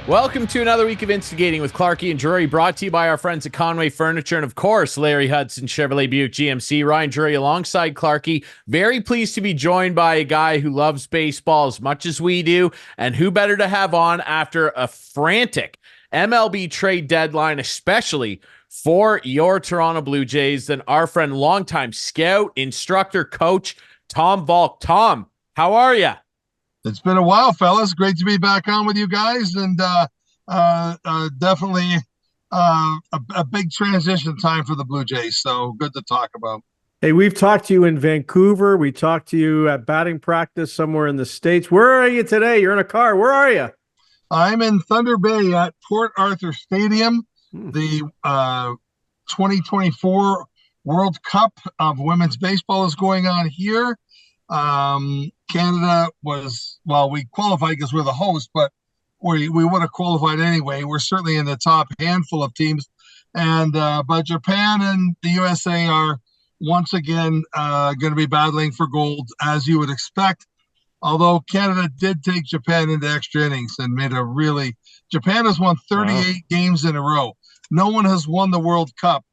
Welcome to another week of Instigating with Clarkey and Drury, brought to you by our friends at Conway Furniture and, of course, Larry Hudson, Chevrolet Buick GMC. Ryan Drury alongside Clarkey. Very pleased to be joined by a guy who loves baseball as much as we do, and who better to have on after a frantic MLB trade deadline, especially for your Toronto Blue Jays, than our friend, longtime scout, instructor, coach, Tom Valcke. Tom, how are you? It's been a while, fellas. Great to be back on with you guys, and definitely a big transition time for the Blue Jays. So good to talk about. Hey, we've talked to you in Vancouver. We talked to you at batting practice somewhere in the States. Where are you today? You're in a car. Where are you? I'm in Thunder Bay at Port Arthur Stadium. The 2024 World Cup of Women's Baseball is going on here. Canada was, well, we qualified because we're the host, but we would have qualified anyway. We're certainly in the top handful of teams, and but Japan and the USA are once again going to be battling for gold, as you would expect. Although Canada did take Japan into extra innings and made a really, Japan has won 38 games in a row. No one has won the World Cup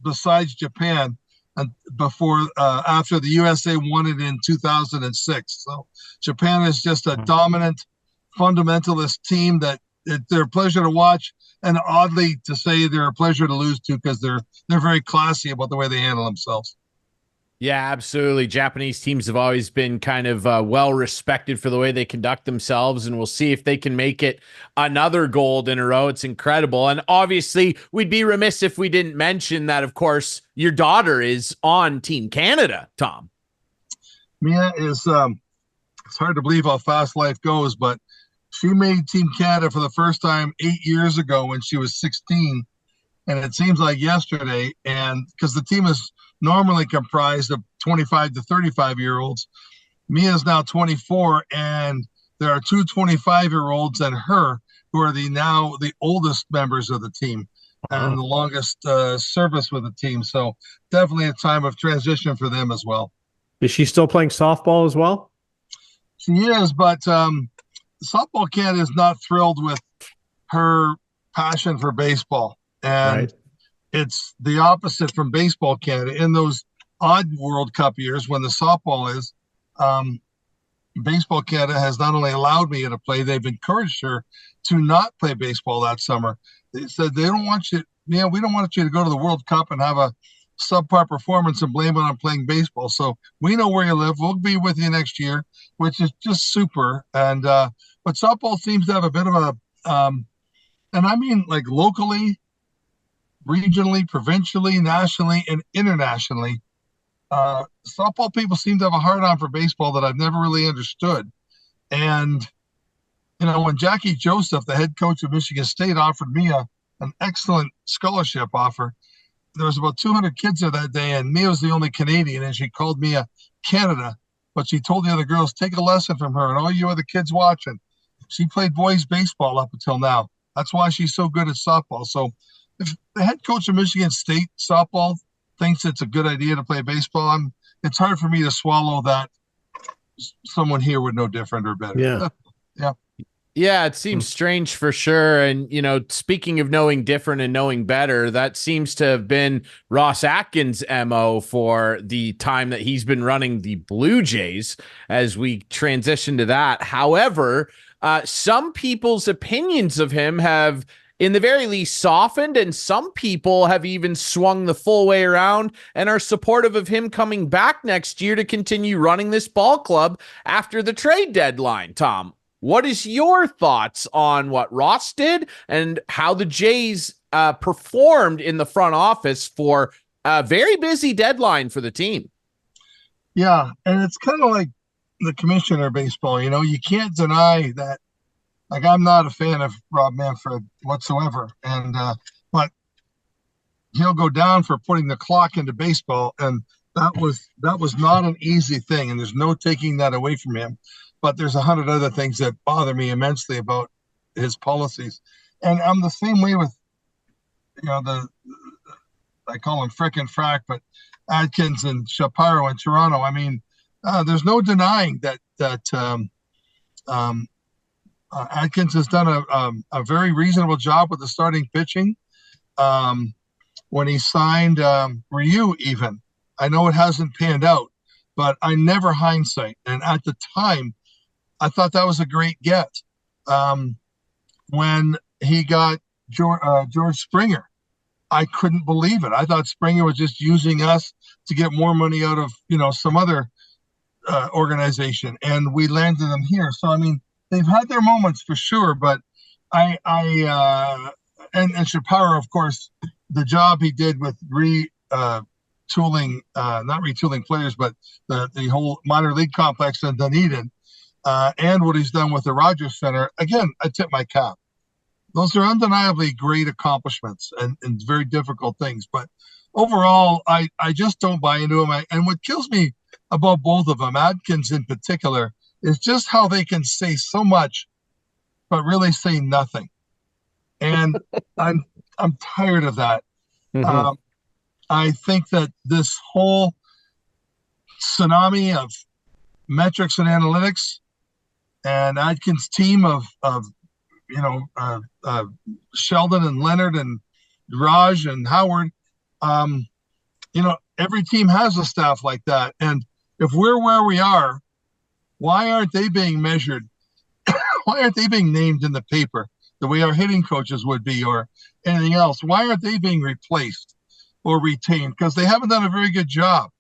besides Japan. And after the USA won it in 2006. So Japan is just a dominant fundamentalist team that they're a pleasure to watch, and oddly to say they're a pleasure to lose to, because they're very classy about the way they handle themselves. Yeah, absolutely. Japanese teams have always been kind of well respected for the way they conduct themselves, and we'll see if they can make it another gold in a row. It's incredible. And obviously, we'd be remiss if we didn't mention that, of course, your daughter is on Team Canada, Tom. Mia is, it's hard to believe how fast life goes, but she made Team Canada for the first time 8 years ago when she was 16. And it seems like yesterday, and because the team is normally comprised of 25 to 35-year-olds. Mia is now 24, and there are two 25-year-olds and her who are the oldest members of the team and the longest service with the team. So definitely a time of transition for them as well. Is she still playing softball as well? She is, but Softball Canada is not thrilled with her passion for baseball. And right. It's the opposite from Baseball Canada. In those odd World Cup years when the softball is, Baseball Canada has not only allowed Mia to play, they've encouraged her to not play baseball that summer. They said, we don't want you to go to the World Cup and have a subpar performance and blame it on playing baseball. So we know where you live. We'll be with you next year, which is just super. And but softball seems to have a bit of a, and I mean like locally, regionally, provincially, nationally, and internationally, softball people seem to have a hard-on for baseball that I've never really understood. And, you know, when Jackie Joseph, the head coach of Michigan State, offered me an excellent scholarship offer, there was about 200 kids there that day, and Mia was the only Canadian, and she called Mia Canada, but she told the other girls, take a lesson from her and all you other kids watching. She played boys baseball up until now. That's why she's so good at softball. So if the head coach of Michigan State softball thinks it's a good idea to play baseball, it's hard for me to swallow that someone here would know different or better. Yeah. Yeah. Yeah, it seems strange for sure. And, you know, speaking of knowing different and knowing better, that seems to have been Ross Atkins' MO for the time that he's been running the Blue Jays as we transition to that. However, some people's opinions of him have, in the very least, softened, and some people have even swung the full way around and are supportive of him coming back next year to continue running this ball club after the trade deadline. Tom, what is your thoughts on what Ross did and how the Jays performed in the front office for a very busy deadline for the team? Yeah, and it's kind of like the commissioner of baseball. You know, you can't deny that. Like, I'm not a fan of Rob Manfred whatsoever, and but he'll go down for putting the clock into baseball, and that was not an easy thing, and there's no taking that away from him. But there's 100 other things that bother me immensely about his policies, and I'm the same way with, you know, I call him Frick and Frack, but Atkins and Shapiro in Toronto. I mean, there's no denying that Atkins has done a very reasonable job with the starting pitching. When he signed Ryu, even, I know it hasn't panned out, but I never hindsight. And at the time, I thought that was a great get. When he got George Springer, I couldn't believe it. I thought Springer was just using us to get more money out of, some other organization, and we landed them here. So, I mean, they've had their moments for sure, but and Shapiro, of course, the job he did with not retooling players, but the whole minor league complex in Dunedin, and what he's done with the Rogers Center, again, I tip my cap. Those are undeniably great accomplishments and very difficult things. But overall, I just don't buy into them. And what kills me about both of them, Adkins in particular, is just how they can say so much, but really say nothing. And I'm tired of that. Mm-hmm. I think that this whole tsunami of metrics and analytics and Adkins' team of Sheldon and Leonard and Raj and Howard, every team has a staff like that. And if we're where we are, why aren't they being measured? Why aren't they being named in the paper the way our hitting coaches would be, or anything else? Why aren't they being replaced or retained? Because they haven't done a very good job.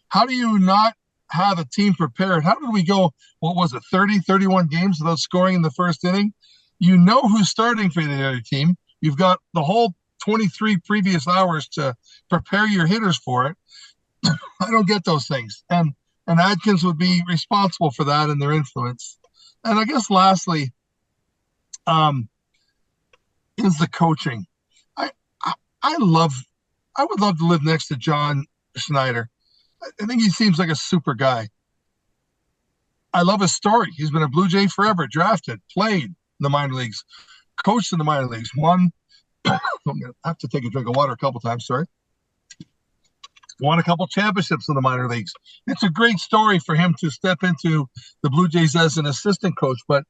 How do you not have a team prepared? How did we go, 30, 31 games without scoring in the first inning? You know who's starting for the other team. You've got the whole 23 previous hours to prepare your hitters for it. I don't get those things. And Adkins would be responsible for that and their influence. And I guess lastly, is the coaching. I would love to live next to John Schneider. I think he seems like a super guy. I love his story. He's been a Blue Jay forever, drafted, played in the minor leagues, coached in the minor leagues, won. I'm going to have to take a drink of water a couple times, sorry. Won a couple championships in the minor leagues. It's a great story for him to step into the Blue Jays as an assistant coach. But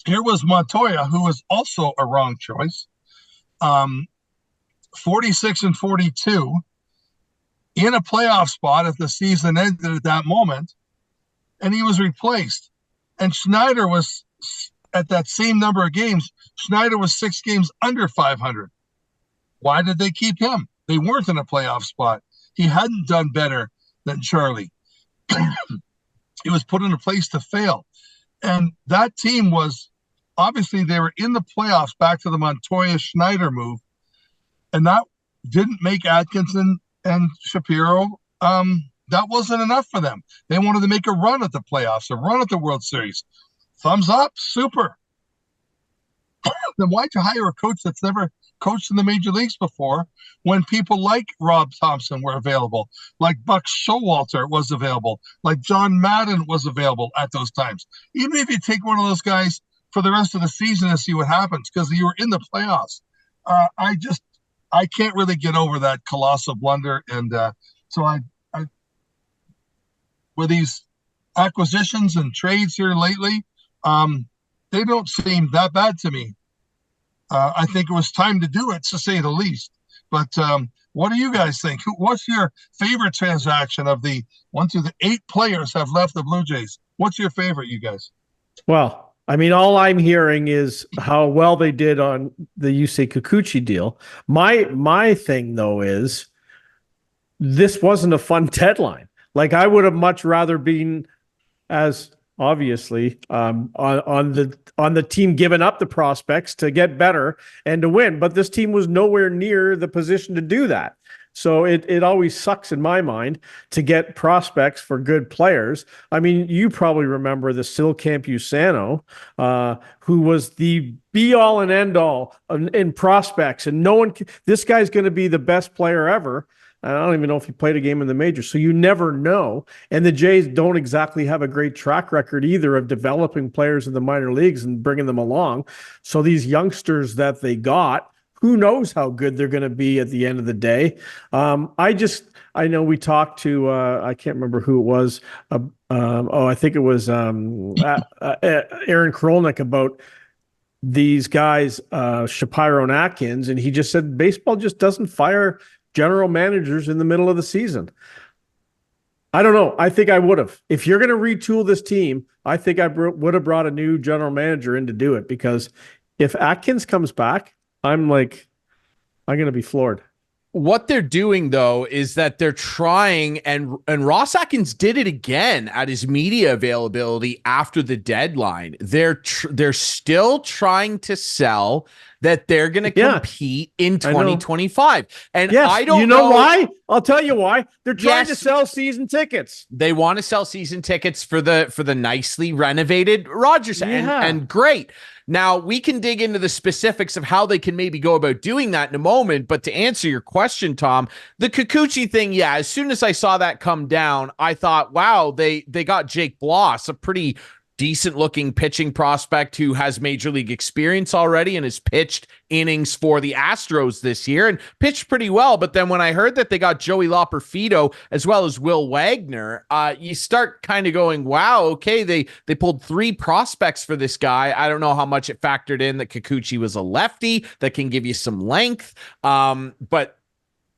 here was Montoya, who was also a wrong choice. 46-42 in a playoff spot if the season ended at that moment, and he was replaced. And Schneider was, at that same number of games, Schneider was 6 games under 500. Why did they keep him? They weren't in a playoff spot. He hadn't done better than Charlie. He was put in a place to fail. And that team was, obviously they were in the playoffs back to the Montoya-Schneider move, and that didn't make Atkinson and Shapiro, that wasn't enough for them. They wanted to make a run at the playoffs, a run at the World Series. Thumbs up, super. Then why'd you hire a coach that's never coached in the major leagues before when people like Rob Thompson were available, like Buck Showalter was available, like John Madden was available at those times? Even if you take one of those guys for the rest of the season and see what happens, because you were in the playoffs. I can't really get over that colossal blunder. And so I with these acquisitions and trades here lately, they don't seem that bad to me. I think it was time to do it, to say the least. But what do you guys think? What's your favorite transaction of the 1 through the 8 players have left the Blue Jays? What's your favorite, you guys? Well, I mean, all I'm hearing is how well they did on the Yusei Kikuchi deal. My thing, though, is this wasn't a fun deadline. Like, I would have much rather been, as obviously, on the team giving up the prospects to get better and to win. But this team was nowhere near the position to do that. So it always sucks in my mind to get prospects for good players. I mean, you probably remember the Sil Campusano, who was the be-all and end-all in prospects. And this guy's going to be the best player ever. I don't even know if he played a game in the majors, so you never know. And the Jays don't exactly have a great track record either of developing players in the minor leagues and bringing them along. So these youngsters that they got, who knows how good they're going to be at the end of the day. I know we talked to, I can't remember who it was. I think it was Aaron Krolnick about these guys, Shapiro and Atkins, and he just said baseball just doesn't fire general managers in the middle of the season. I don't know. I think I would have. If you're going to retool this team, I think I would have brought a new general manager in to do it, because if Atkins comes back, I'm going to be floored. What they're doing, though, is that they're trying, and Ross Atkins did it again at his media availability after the deadline. They're still trying to sell that they're going to compete in 2025. And I don't know why. I'll tell you why. They're trying to sell season tickets. They want to sell season tickets for the nicely renovated Rogers and great. Now, we can dig into the specifics of how they can maybe go about doing that in a moment, but to answer your question, Tom, the Kikuchi thing, as soon as I saw that come down, I thought, wow, they got Jake Bloss, a pretty decent-looking pitching prospect who has major league experience already and has pitched innings for the Astros this year and pitched pretty well. But then when I heard that they got Joey Loperfido as well as Will Wagner, you start kind of going, wow, okay, they pulled 3 prospects for this guy. I don't know how much it factored in that Kikuchi was a lefty that can give you some length. But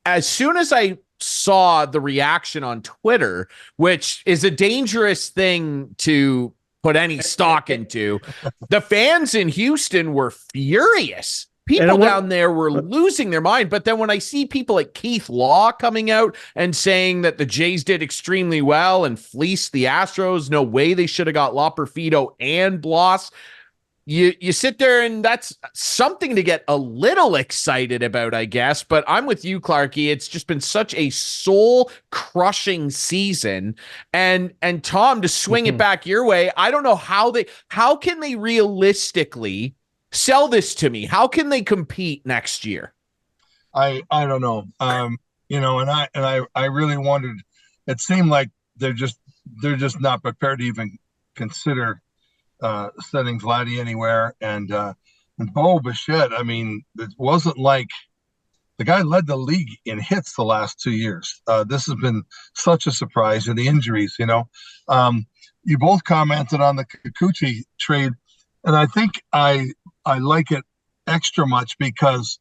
as soon as I saw the reaction on Twitter, which is a dangerous thing to put any stock into, the fans in Houston were furious. People down there were losing their mind. But then when I see people like Keith Law coming out and saying that the Jays did extremely well and fleeced the Astros, no way they should have got Loperfido and Bloss, you sit there, and that's something to get a little excited about, I guess. But I'm with you, Clarkey. It's just been such a soul-crushing season. And Tom, to swing it back your way, I don't know how can they realistically sell this to me? How can they compete next year? I don't know. And I really wondered. It seemed like they're just not prepared to even consider setting Vladdy anywhere. And Bo Bichette, I mean, it wasn't like the guy led the league in hits the last 2 years. This has been such a surprise, and the injuries, you both commented on the Kikuchi trade, and I think I like it extra much because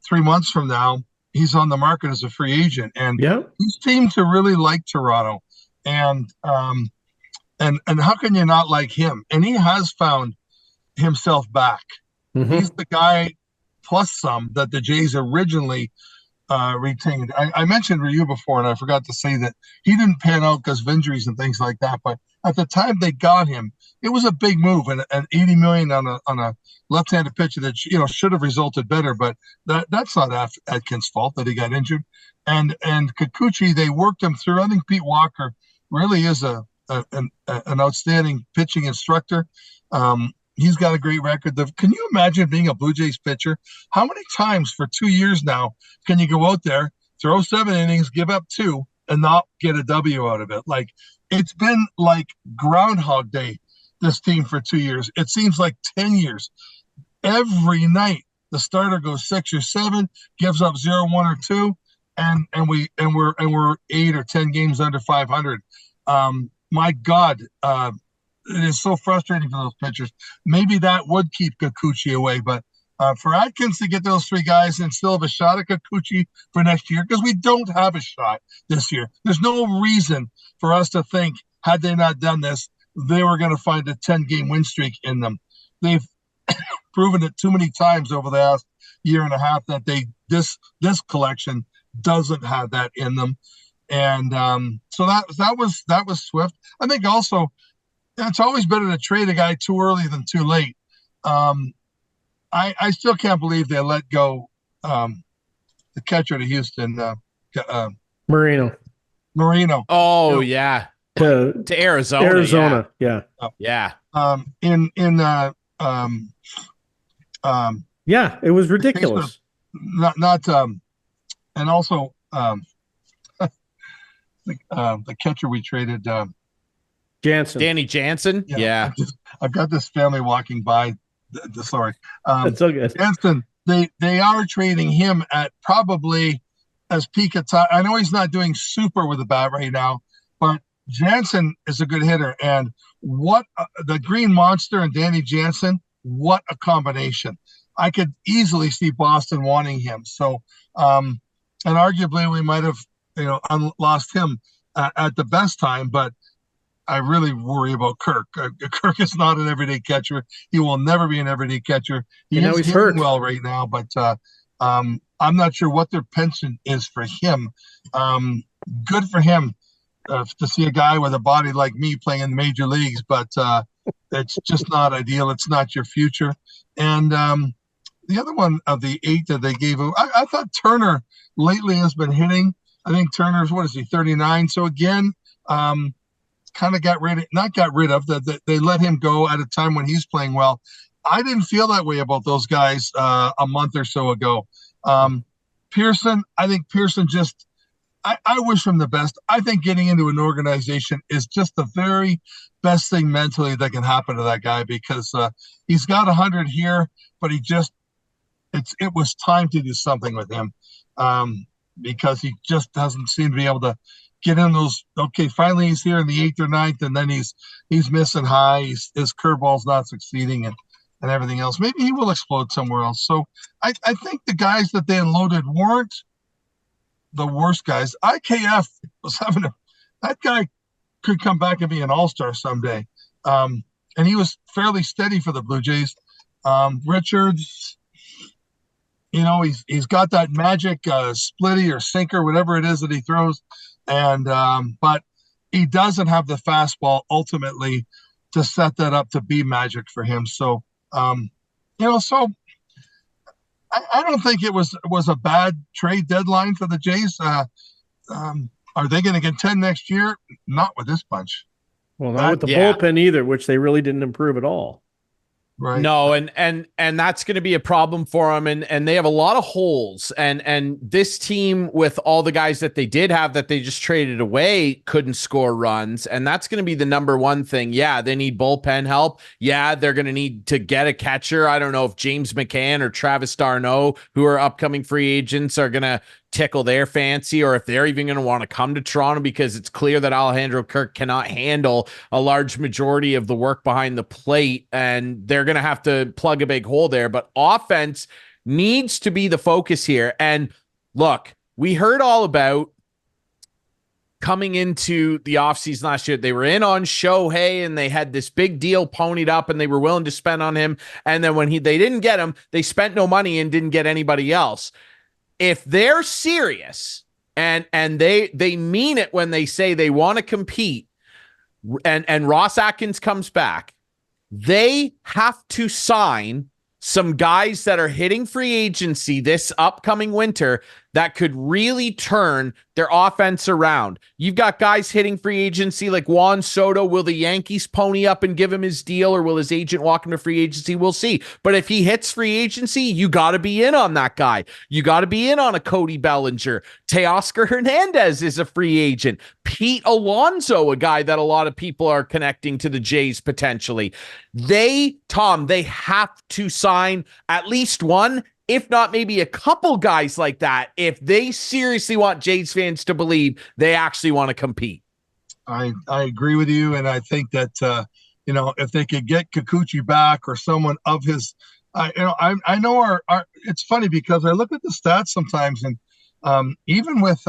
3 months from now, he's on the market as a free agent, and he seemed to really like Toronto. And how can you not like him? And he has found himself back. He's the guy plus some that the Jays originally retained. I mentioned Ryu before, and I forgot to say that he didn't pan out because of injuries and things like that. But at the time they got him, it was a big move, and $80 million on a left-handed pitcher that should have resulted better. But that's not Atkins' fault that he got injured. And Kikuchi, they worked him through. I think Pete Walker really is an outstanding pitching instructor. He's got a great record. Can you imagine being a Blue Jays pitcher? How many times for 2 years now can you go out there, throw 7 innings, give up 2, and not get a W out of it? Like, it's been like Groundhog Day, this team, for 2 years. It seems like 10 years. Every night the starter goes 6 or 7, gives up 0, 1, or 2, and we're 8 or 10 games under 500. My God, it is so frustrating for those pitchers. Maybe that would keep Kikuchi away, but for Atkins to get those 3 guys and still have a shot at Kikuchi for next year, because we don't have a shot this year. There's no reason for us to think, had they not done this, they were going to find a 10-game win streak in them. They've proven it too many times over the last year and a half that this collection doesn't have that in them. And so that was swift. I think also it's always better to trade a guy too early than too late. I still can't believe they let go the catcher to Houston, Marino. Oh yeah, to Arizona. Yeah. It was ridiculous. And also. The catcher we traded, Danny Jansen. Yeah. I've got this family walking by. Sorry, it's so good. Jansen they are trading him at probably as peak a time. I know he's not doing super with the bat right now, but Jansen is a good hitter. And what the Green Monster and Danny Jansen, what a combination. I could easily see Boston wanting him. So, and arguably we might have, lost him at the best time, but I really worry about Kirk. Kirk is not an everyday catcher. He will never be an everyday catcher. He's hitting hurt well right now, but I'm not sure what their pension is for him. Good for him to see a guy with a body like me playing in the major leagues, but it's just not ideal. It's not your future. And the other one of the 8 that they gave, I thought Turner lately has been hitting. I think Turner's, 39? So again, kind of they let him go at a time when he's playing well. I didn't feel that way about those guys a month or so ago. Pearson, I think Pearson just, I wish him the best. I think getting into an organization is just the very best thing mentally that can happen to that guy, because he's got 100 here, but it was time to do something with him, because he just doesn't seem to be able to get in those. Okay, finally he's here in the 8th or 9th, and then he's missing high. His curveball's not succeeding, and everything else. Maybe he will explode somewhere else. So I think the guys that they unloaded weren't the worst guys. IKF was that guy could come back and be an all-star someday. And he was fairly steady for the Blue Jays. Richards, he's got that magic splitty or sinker, whatever it is that he throws. And but he doesn't have the fastball ultimately to set that up to be magic for him. So, so I don't think it was a bad trade deadline for the Jays. Are they going to contend next year? Not with this bunch. Well, not with the bullpen either, which they really didn't improve at all. Right. No, and that's going to be a problem for them, and they have a lot of holes, and this team, with all the guys that they did have that they just traded away, couldn't score runs, and that's going to be the number one thing. Yeah, they need bullpen help. Yeah, they're going to need to get a catcher. I don't know if James McCann or Travis d'Arnaud, who are upcoming free agents, are going to tickle their fancy, or if they're even going to want to come to Toronto, because it's clear that Alejandro Kirk cannot handle a large majority of the work behind the plate, and they're going to have to plug a big hole there. But offense needs to be the focus here. And look, we heard all about coming into the offseason last year. They were in on Shohei, and they had this big deal ponied up, and they were willing to spend on him. And then when they didn't get him, they spent no money and didn't get anybody else. If they're serious and they mean it when they say they want to compete, and Ross Atkins comes back, they have to sign some guys that are hitting free agency this upcoming winter that could really turn their offense around. You've got guys hitting free agency like Juan Soto. Will the Yankees pony up and give him his deal, or will his agent walk him to free agency? We'll see. But if he hits free agency, you got to be in on that guy. You got to be in on a Cody Bellinger. Teoscar Hernandez is a free agent. Pete Alonso, a guy that a lot of people are connecting to the Jays potentially. They have to sign at least one, if not maybe a couple guys like that, if they seriously want Jays fans to believe they actually want to compete. I agree with you, and I think that if they could get Kikuchi back, or someone of his, I know our it's funny because I look at the stats sometimes, and even with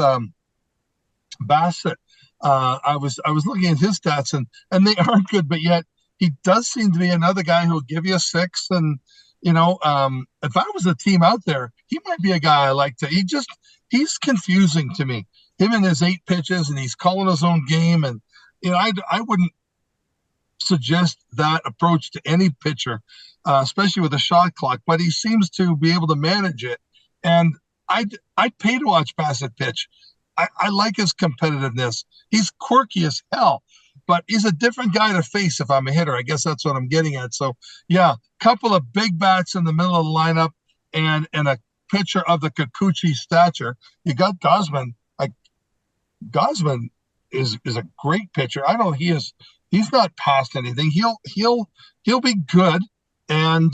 Bassett, I was looking at his stats, and they aren't good, but yet he does seem to be another guy who will give you a 6. And if I was a team out there, he might be a guy I like to. He's confusing to me. Him and his 8 pitches, and he's calling his own game. And I wouldn't suggest that approach to any pitcher, especially with a shot clock. But he seems to be able to manage it, and I'd pay to watch Bassett pitch. I like his competitiveness. He's quirky as hell, but he's a different guy to face if I'm a hitter. I guess that's what I'm getting at. So, yeah, couple of big bats in the middle of the lineup, and a pitcher of the Kikuchi stature. You got Gosman. Gosman is a great pitcher. I know he's not past anything. He'll be good, and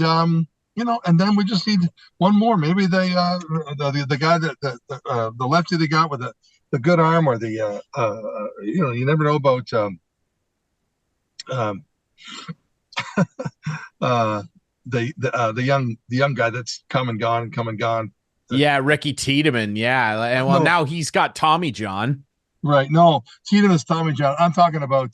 and then we just need one more. Maybe the guy the lefty they got with the good arm, or you never know about um, the young guy that's come and gone. Yeah, Ricky Tiedemann. Yeah, and well, now he's got Tommy John. Right. No, Tiedemann is Tommy John. I'm talking about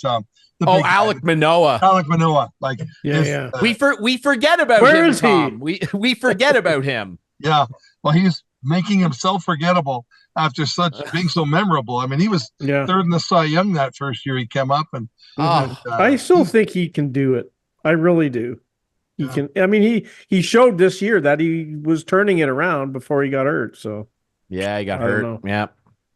Alek Manoah. Alek Manoah. Like, yeah. We forget about Where him. Is Tom. he? We forget about him. Yeah. Well, he's making himself forgettable after being so memorable. I mean, he was third in the Cy Young that first year he came up, and I still think he can do it. I really do. He can. I mean, he showed this year that he was turning it around before he got hurt. So yeah, he got hurt.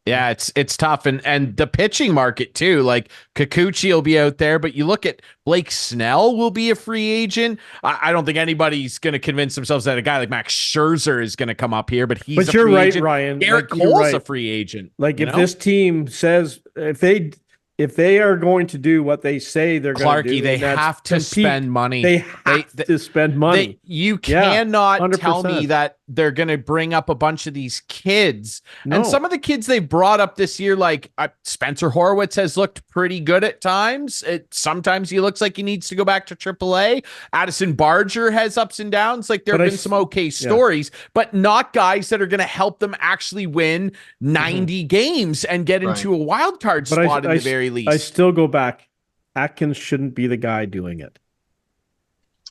Yeah, it's tough, and the pitching market too. Like Kikuchi will be out there, but you look at Blake Snell will be a free agent. I don't think anybody's going to convince themselves that a guy like Max Scherzer is going to come up here, but he's. But you're right, agent. Ryan. Garrett Cole's a free agent. Like if this team says if they are going to do what they say they're going to do, they have to spend money. They have to spend money. You cannot tell me that they're going to bring up a bunch of these kids. No. And some of the kids they brought up this year, like Spencer Horwitz has looked pretty good at times. Sometimes he looks like he needs to go back to AAA. Addison Barger has ups and downs. Like there have been some okay stories, but not guys that are going to help them actually win 90 games and get into a wild card spot in the very least. I still go back. Atkins shouldn't be the guy doing it.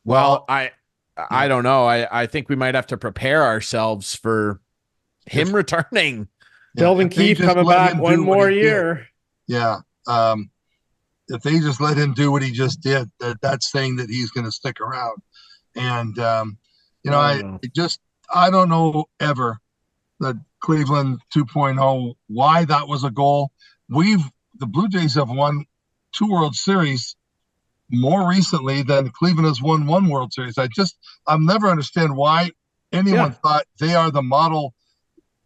Well, I don't know. I think we might have to prepare ourselves for him returning. Delvin Keith coming back one more year. Yeah. If they just let him do what he just did, that's saying that he's going to stick around. And, I don't know ever that Cleveland 2.0, why that was a goal. The Blue Jays have won 2 World Series more recently than Cleveland has won 1 World Series. I'll never understand why anyone thought they are the model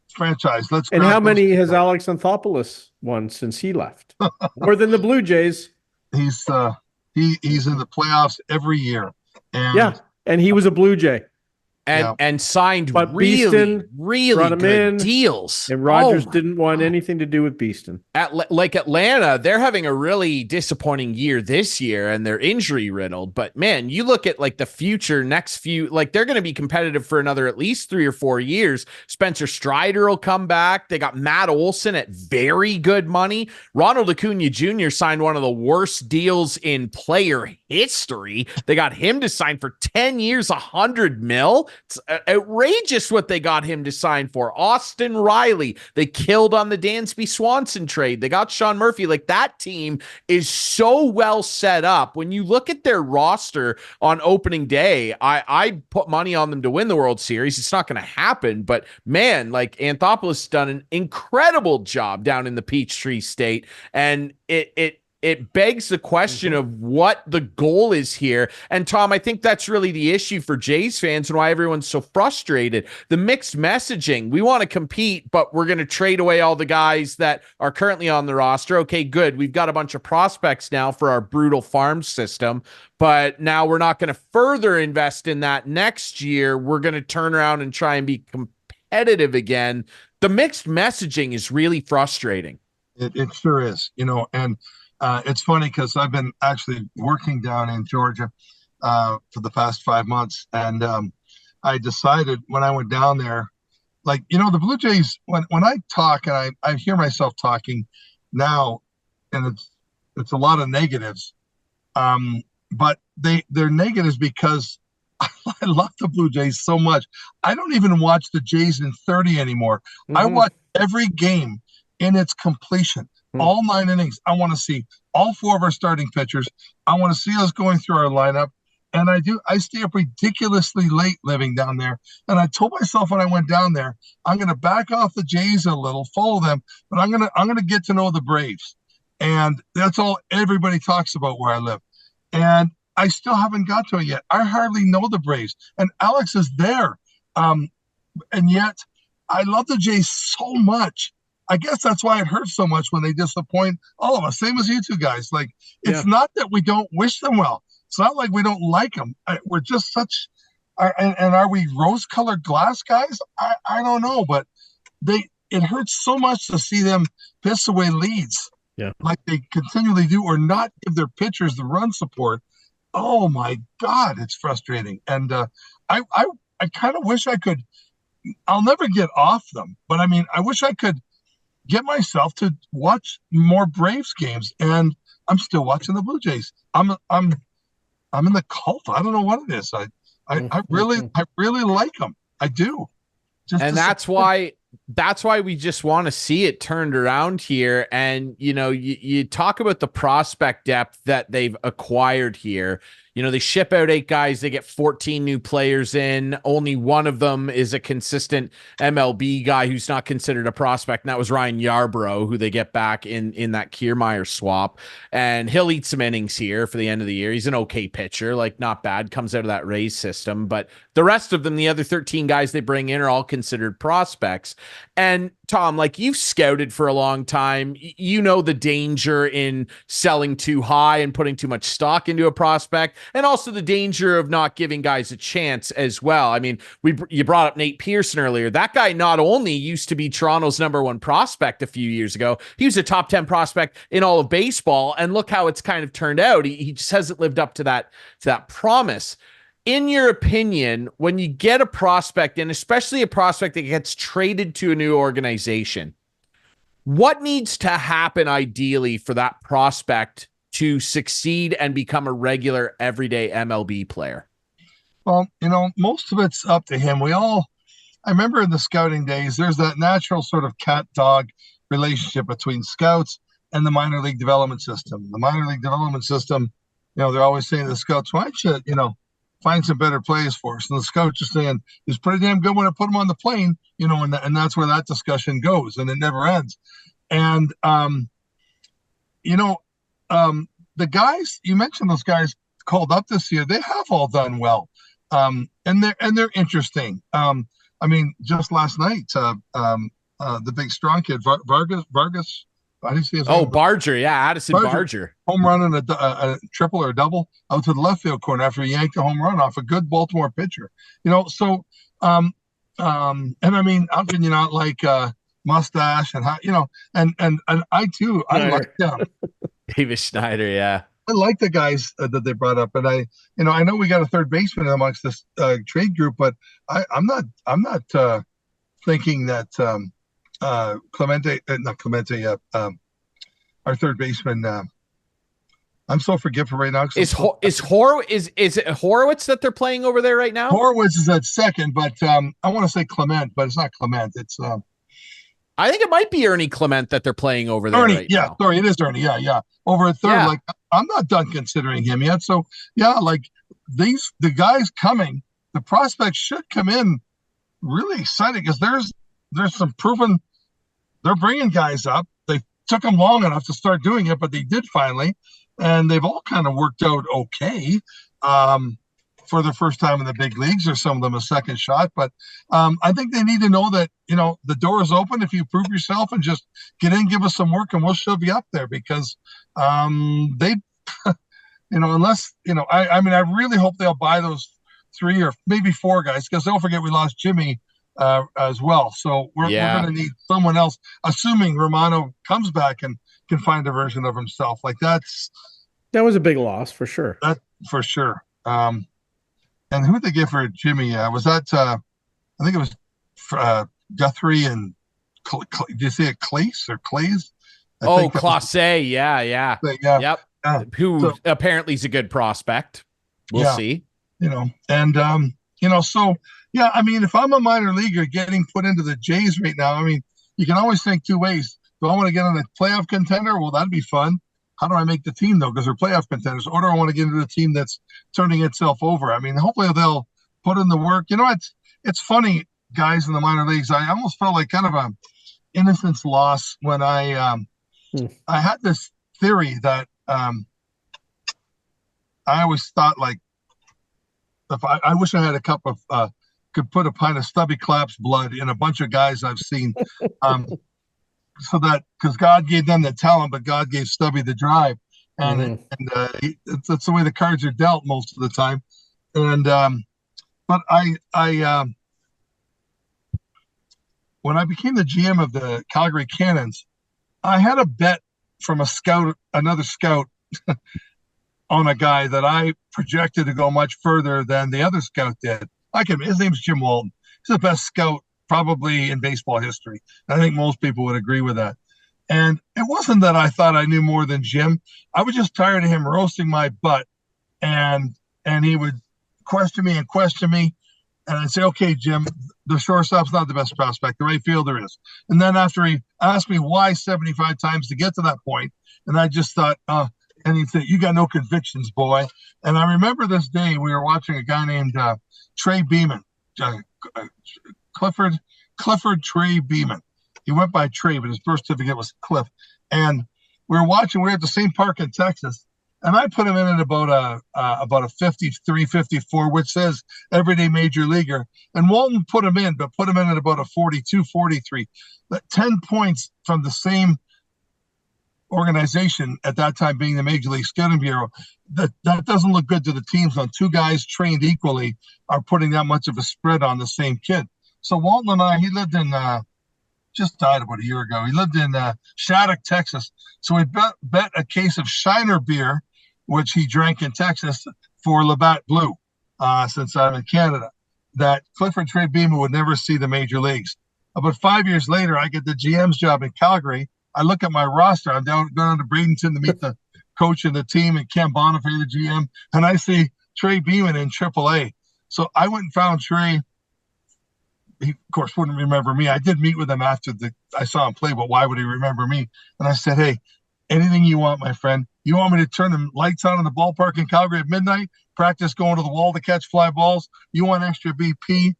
franchise. And how many has Alex Anthopoulos won since he left? More than the Blue Jays. He's in the playoffs every year. And he was a Blue Jay. And signed really good deals. And Rogers didn't want anything to do with Beeston. Like Atlanta, they're having a really disappointing year this year, and they're injury riddled. But man, you look at like the future, they're going to be competitive for another at least 3 or 4 years. Spencer Strider will come back. They got Matt Olson at very good money. Ronald Acuna Jr. signed one of the worst deals in player history. They got him to sign for 10 years, $100 million. It's outrageous what they got him to sign for. Austin Riley, they killed on the Dansby Swanson trade. They got Sean Murphy. Like that team is so well set up. When you look at their roster on opening day, I put money on them to win the World Series. It's not going to happen, but man, like Anthopoulos done an incredible job down in the Peachtree State, and it begs the question of what the goal is here. And Tom, I think that's really the issue for Jays fans and why everyone's so frustrated. The mixed messaging. We want to compete, but we're going to trade away all the guys that are currently on the roster. Okay, good. We've got a bunch of prospects now for our brutal farm system, but now we're not going to further invest in that next year. We're going to turn around and try and be competitive again. The mixed messaging is really frustrating. It sure is, and it's funny because I've been actually working down in Georgia for the past 5 months. And I decided when I went down there, the Blue Jays, when I talk and I hear myself talking now, and it's a lot of negatives, but they're negatives because I love the Blue Jays so much. I don't even watch the Jays in 30 anymore. Mm-hmm. I watch every game in its completion. All 9 innings. I want to see all 4 of our starting pitchers. I want to see us going through our lineup. And I stay up ridiculously late living down there. And I told myself when I went down there, I'm going to back off the Jays a little, follow them, but I'm going to get to know the Braves. And that's all everybody talks about where I live. And I still haven't got to it yet. I hardly know the Braves. And Alex is there. And yet I love the Jays so much. I guess that's why it hurts so much when they disappoint all of us, same as you two guys. It's not that we don't wish them well. It's not like we don't like them. We're just such And are we rose-colored glass guys? I don't know, but it hurts so much to see them piss away leads, like they continually do, or not give their pitchers the run support. Oh my God, it's frustrating. And I kind of wish I could. I'll never get off them, but I mean, I wish I could get myself to watch more Braves games, and I'm still watching the Blue Jays. I'm in the cult. I don't know what it is. I really like them. I do. And that's why we just want to see it turned around here. And, you talk about the prospect depth that they've acquired here. They ship out 8 guys. They get 14 new players in. Only one of them is a consistent MLB guy who's not considered a prospect. And that was Ryan Yarbrough, who they get back in that Kiermaier swap. And he'll eat some innings here for the end of the year. He's an okay pitcher, like not bad, comes out of that Rays system. But the rest of them, the other 13 guys they bring in, are all considered prospects. And Tom, like, you've scouted for a long time. You know the danger in selling too high and putting too much stock into a prospect, and also the danger of not giving guys a chance as well. I mean, you brought up Nate Pearson earlier. That guy not only used to be Toronto's #1 prospect a few years ago, he was a top 10 prospect in all of baseball, and look how it's kind of turned out. He just hasn't lived up to that promise. In your opinion, when you get a prospect, and especially a prospect that gets traded to a new organization, what needs to happen ideally for that prospect to succeed and become a regular everyday MLB player? Well, most of it's up to him. I remember in the scouting days, there's that natural sort of cat-dog relationship between scouts and the minor league development system. The minor league development system, they're always saying to the scouts, why don't you, find some better players for us? And the scouts are saying, he's pretty damn good when I put him on the plane, and that's where that discussion goes, and it never ends. And, the guys, you mentioned those guys called up this year, they have all done well. And they're interesting. I mean, just last night, the big strong kid, Vargas, how do you see his name? Barger. Yeah. Addison Barger. Home run and a triple or a double out to the left field corner after he yanked a home run off a good Baltimore pitcher. So, and I mean, how can you not like Mustache and how, and I too, I like Davis Schneider. Yeah. I like the guys that they brought up, and I know we got a third baseman amongst this trade group, but I'm not thinking that Clemente, our third baseman. I'm so forgetful right now. Is it Horowitz that they're playing over there right now? Horowitz is at second, but I want to say Clement, but it's not Clement. It's I think it might be Ernie Clement that they're playing over there. Ernie, right yeah, now. Sorry, it is Ernie. Yeah. Over at third, like I'm not done considering him yet. So yeah, like the guys coming, the prospects should come in really exciting because there's some proven. They're bringing guys up. They took them long enough to start doing it, but they did finally, and they've all kind of worked out okay for the first time in the big leagues, or some of them a second shot. But I think they need to know that, the door is open if you prove yourself and just get in, give us some work, and we'll shove you up there because they, unless, I mean, I really hope they'll buy those 3 or maybe 4 guys, because don't forget we lost Jimmy as well. So we're going to need someone else, assuming Romano comes back and can find a version of himself. Like that was a big loss for sure. That for sure. And who did they get for Jimmy? Was that I think it was Guthrie and did you say it Clace or Clays? Clase, yeah. Yep. Who apparently is a good prospect. We'll see. So yeah, I mean, if I'm a minor leaguer getting put into the Jays right now, I mean, you can always think 2 ways. Do I want to get on a playoff contender? Well, that'd be fun. How do I make the team, though? Because they're playoff contenders. Or do I want to get into a team that's turning itself over? I mean, hopefully they'll put in the work. It's funny, guys in the minor leagues. I almost felt like kind of a innocence loss when I had this theory that I always thought, like, if I wish I had a cup of could put a pint of Stubby Clap's blood in a bunch of guys I've seen. So that, because God gave them the talent, but God gave Stubby the drive, and that's the way the cards are dealt most of the time. And but But when I became the GM of the Calgary Cannons, I had a bet from another scout, on a guy that I projected to go much further than the other scout did. His name's Jim Walton. He's the best scout probably in baseball history. I think most people would agree with that. And it wasn't that I thought I knew more than Jim. I was just tired of him roasting my butt, and he would question me. And I'd say, okay, Jim, the shortstop's not the best prospect. The right fielder is. And then after he asked me why 75 times to get to that point, and I just thought, and he said, you got no convictions, boy. And I remember this day, we were watching a guy named Trey Beeman, Clifford Trey Beeman. He went by Trey, but his birth certificate was Cliff. And we were at the same park in Texas. And I put him in at about a 53, 54, which says everyday major leaguer. And Walton put him in at about a 42, 43. But 10 points from the same organization at that time being the Major League Scouting Bureau. That doesn't look good to the teams when two guys trained equally are putting that much of a spread on the same kid. So Walton and I, he lived in just died about a year ago. He lived in Shattuck, Texas. So we bet a case of Shiner beer, which he drank in Texas, for Labatt Blue, since I'm in Canada, that Clifford Trey Beeman would never see the major leagues. About 5 years later, I get the GM's job in Calgary. I look at my roster. I'm going to Bradenton to meet the coach and the team, and Ken Bonifay, the GM, and I see Trey Beeman in AAA. So I went and found Trey. He, of course, wouldn't remember me. I did meet with him after I saw him play, but why would he remember me? And I said, hey, anything you want, my friend. You want me to turn the lights on in the ballpark in Calgary at midnight, practice going to the wall to catch fly balls? You want extra BP?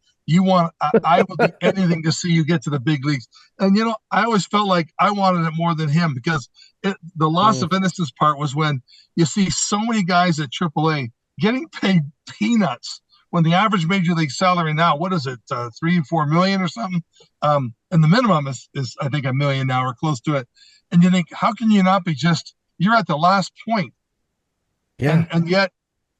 I will do anything to see you get to the big leagues. And, I always felt like I wanted it more than him, because the loss of innocence part was when you see so many guys at AAA getting paid peanuts when the average major league salary now, what is it, 3-4 million or something? And the minimum is I think $1 million now, or close to it. And you think, how can you not be you're at the last point. Yeah. And yet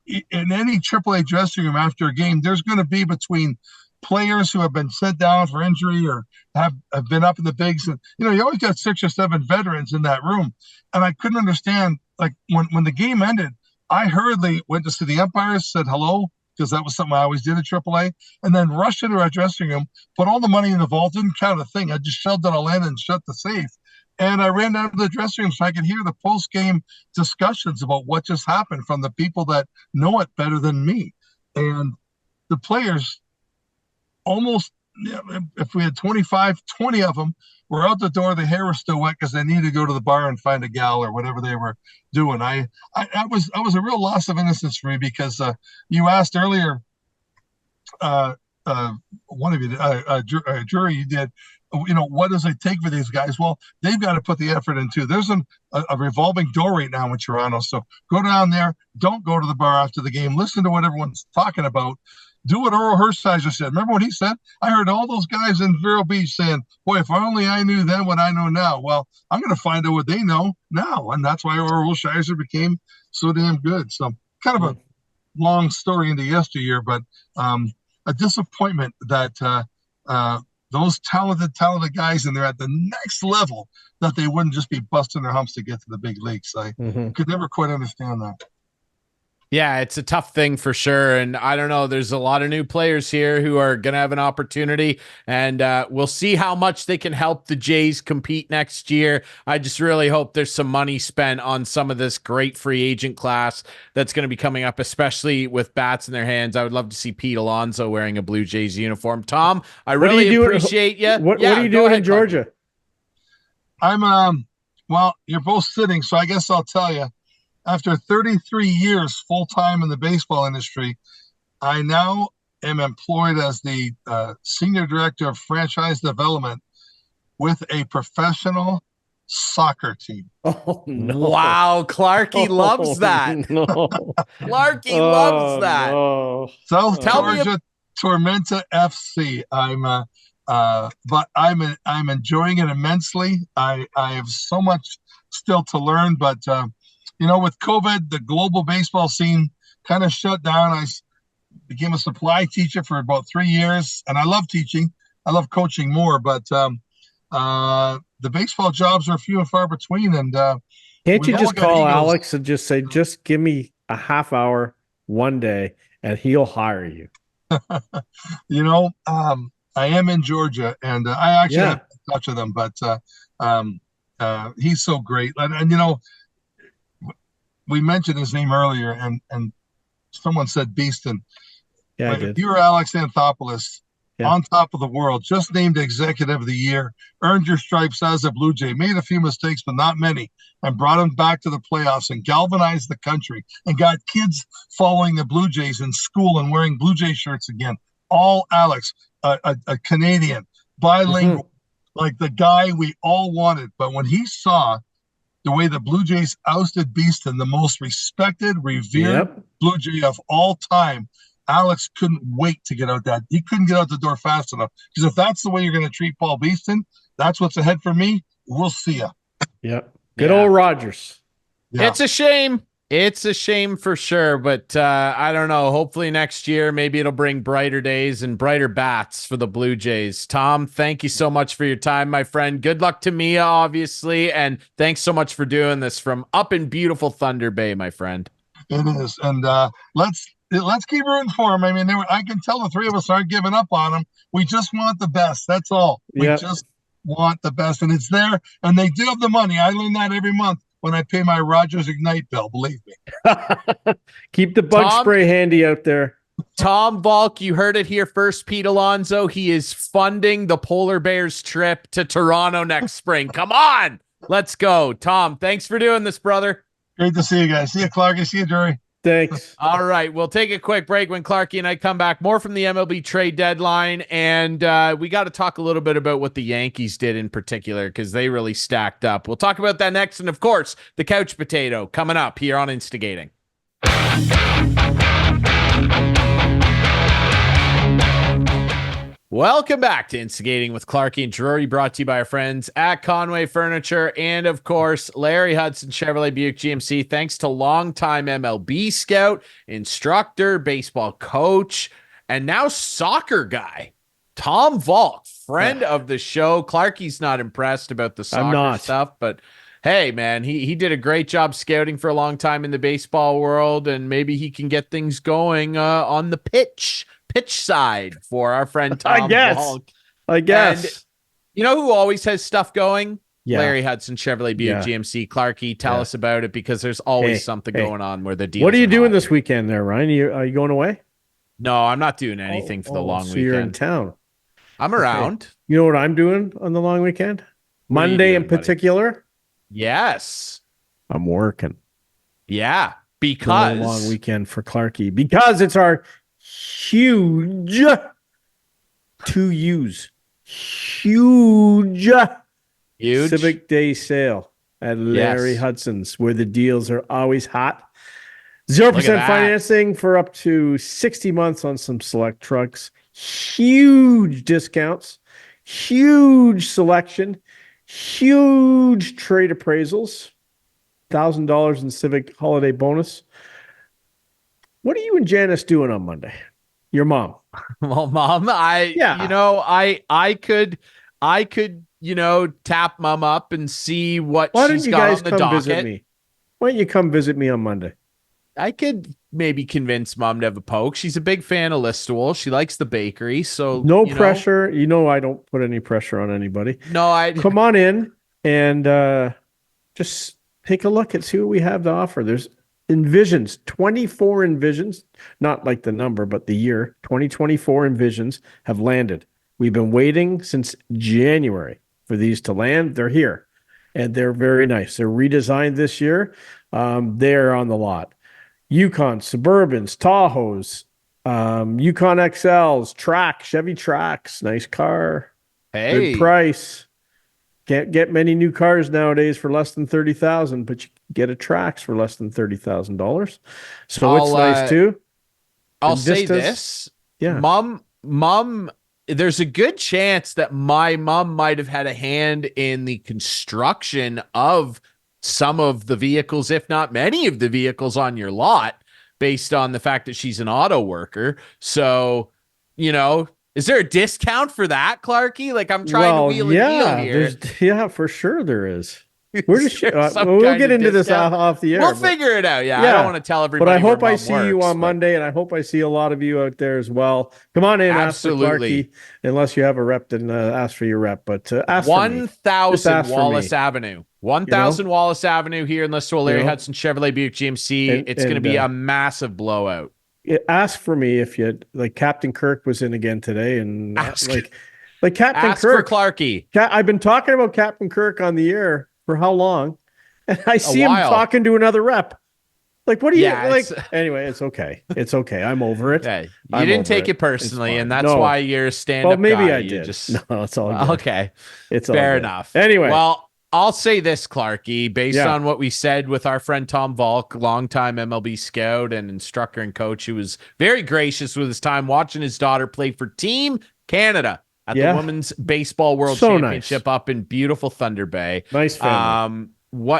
in any AAA dressing room after a game, there's going to be between players who have been sent down for injury or have been up in the bigs. And, you always got 6 or 7 veterans in that room. And I couldn't understand, like when the game ended, I hurriedly went to see the umpires, said hello, because that was something I always did at AAA, and then rushed into our dressing room, put all the money in the vault, didn't count a thing. I just shoved it all in and shut the safe. And I ran down to the dressing room so I could hear the post-game discussions about what just happened from the people that know it better than me. And the players, almost, if we had 25, 20 of them were out the door, the hair was still wet because they needed to go to the bar and find a gal or whatever they were doing. I was a real loss of innocence for me, because you asked earlier, one of you, a jury you did, what does it take for these guys? Well, they've got to put the effort into. There's a revolving door right now in Toronto. So go down there. Don't go to the bar after the game. Listen to what everyone's talking about. Do what Earl Hershiser said. Remember what he said? I heard all those guys in Vero Beach saying, boy, if only I knew then what I know now. Well, I'm going to find out what they know now. And that's why Earl Hershiser became so damn good. So kind of a long story into yesteryear, but a disappointment that those talented guys, and they're at the next level, that they wouldn't just be busting their humps to get to the big leagues. I could never quite understand that. Yeah, it's a tough thing for sure. And I don't know, there's a lot of new players here who are going to have an opportunity, and we'll see how much they can help the Jays compete next year. I just really hope there's some money spent on some of this great free agent class that's going to be coming up, especially with bats in their hands. I would love to see Pete Alonso wearing a Blue Jays uniform. Tom, I really appreciate you. What are you doing in Georgia? I'm, well, you're both sitting, so I guess I'll tell you. After 33 years full-time in the baseball industry, I now am employed as the Senior Director of Franchise Development with a professional soccer team. Oh, no. Wow, Clarkey loves that. No. Clarkey loves that. No. South Georgia Tormenta FC. But I'm enjoying it immensely. I have so much still to learn, but with COVID, the global baseball scene kind of shut down. became a supply teacher for about 3 years, and I love teaching. I love coaching more, but the baseball jobs are few and far between. And Can't you we've all just got call egos. Alex and just say, just give me a half hour one day and he'll hire you? You know, I am in Georgia, and I actually Yeah. have in touch with him, but he's so great. And you know, we mentioned his name earlier, and someone said Beeston. Yeah, I But if did. you were Alex Anthopoulos, Yeah. on top of the world, just named Executive of the Year, earned your stripes as a Blue Jay, made a few mistakes, but not many, and brought him back to the playoffs and galvanized the country and got kids following the Blue Jays in school and wearing Blue Jay shirts again. All Alex, a Canadian, bilingual, like the guy we all wanted. But when he saw the way the Blue Jays ousted Beeston, the most respected, revered Yep. Blue Jay of all time, Alex couldn't wait to get out that. He couldn't get out the door fast enough. Because if that's the way you're going to treat Paul Beeston, that's what's ahead for me. We'll see ya. Yep. Good Yeah. old Rogers. Yeah. It's a shame. It's a shame for sure, but I don't know. Hopefully next year, maybe it'll bring brighter days and brighter bats for the Blue Jays. Tom, thank you so much for your time, my friend. Good luck to Mia, obviously, and thanks so much for doing this from up in beautiful Thunder Bay, my friend. It is. And let's keep rooting for him. I mean, I can tell the three of us aren't giving up on him. We just want the best. That's all. We Yep. just want the best, and it's there. And they do have the money. I learn that every month when I pay my Rogers Ignite bill. Believe me. Keep the bug Tom? spray handy out there. Tom Valcke, you heard it here first, Pete Alonso. He is funding the Polar Bears trip to Toronto next spring. Come on. Let's go. Tom, thanks for doing this, brother. Great to see you guys. See you, Clarkey. See you, Drury. Thanks. All right, we'll take a quick break. When Clarkey and I come back, more from the MLB trade deadline, and we got to talk a little bit about what the Yankees did in particular, because they really stacked up. We'll talk about that next, and of course, the couch potato coming up here on Instigating. Welcome back to Instigating with Clarkey and Drury, brought to you by our friends at Conway Furniture and, of course, Larry Hudson Chevrolet Buick GMC. Thanks to longtime MLB scout, instructor, baseball coach, and now soccer guy, Tom Valcke, friend of the show. Clarkey's not impressed about the soccer stuff, but hey, man, he did a great job scouting for a long time in the baseball world, and maybe he can get things going on the pitch side for our friend Tom Valcke. I guess. And you know who always has stuff going? Yeah. Larry Hudson Chevrolet Buick GMC. Clarkey, tell us about it, because there's always something going on where the deals. What are you doing hot. this weekend there, Ryan? Are you going away? No, I'm not doing anything for the long so weekend. You're in town. I'm around. You know what I'm doing on the long weekend? What are you Monday doing, in buddy? particular? Yes. I'm working. Yeah, Going because a long weekend for Clarkey, because it's our huge 2 U's huge Civic Day sale at Larry Hudson's, where the deals are always hot. 0% financing for up to 60 months on some select trucks. Huge discounts, huge selection, huge trade appraisals, $1,000 in Civic holiday bonus. What are you and Janice doing on Monday? Your mom. Well, Mom, I could, tap Mom up and see what she's got on the docket. Visit me? Why don't you come visit me on Monday? I could maybe convince Mom to have a poke. She's a big fan of Listowel. She likes the bakery, so no pressure. I don't put any pressure on anybody. No, come on in and just take a look and see what we have to offer. There's Envisions, 24 Envisions, not like the number, but the year. 2024 Envisions have landed. We've been waiting since January for these to land. They're here, and they're very nice. They're redesigned this year. They're on the lot. Yukon, Suburbans, Tahoes, Yukon XLs, Chevy Trax, nice car. Hey. Good price. Can't get many new cars nowadays for less than $30,000, but you get a Trax for less than $30,000. So it's nice too. I'll say this. Yeah. Mom, there's a good chance that my mom might have had a hand in the construction of some of the vehicles, if not many of the vehicles on your lot. based on the fact that she's an auto worker. So, is there a discount for that, Clarkey? Like, I'm trying to wheel a deal here. For sure there is. Where does she? We'll get into this off the air. We'll figure it out. Yeah, I don't want to tell everybody. But I hope I see you on Monday, and I hope I see a lot of you out there as well. Come on in, absolutely. Ask for Clarkey, unless you have a rep, then ask for your rep. But ask 1,000 Wallace Avenue. 1,000 Wallace Avenue here in Listowel, Larry Hudson Chevrolet Buick GMC. It's going to be a massive blowout. Ask for me if you like. Captain Kirk was in again today, and Captain ask Kirk. For Clarkey. I've been talking about Captain Kirk on the air for how long? And I see him talking to another rep. Like, what do you like? Anyway, it's okay. It's okay. I'm over it. Okay. You didn't take it personally, and that's why you're a stand-up maybe guy. I did. No, it's all good. Okay. It's all fair good. enough. Anyway. Well, I'll say this, Clarkey, based on what we said with our friend Tom Valcke, longtime MLB scout and instructor and coach, who was very gracious with his time watching his daughter play for Team Canada at the Women's Baseball World Championship up in beautiful Thunder Bay. Nice family.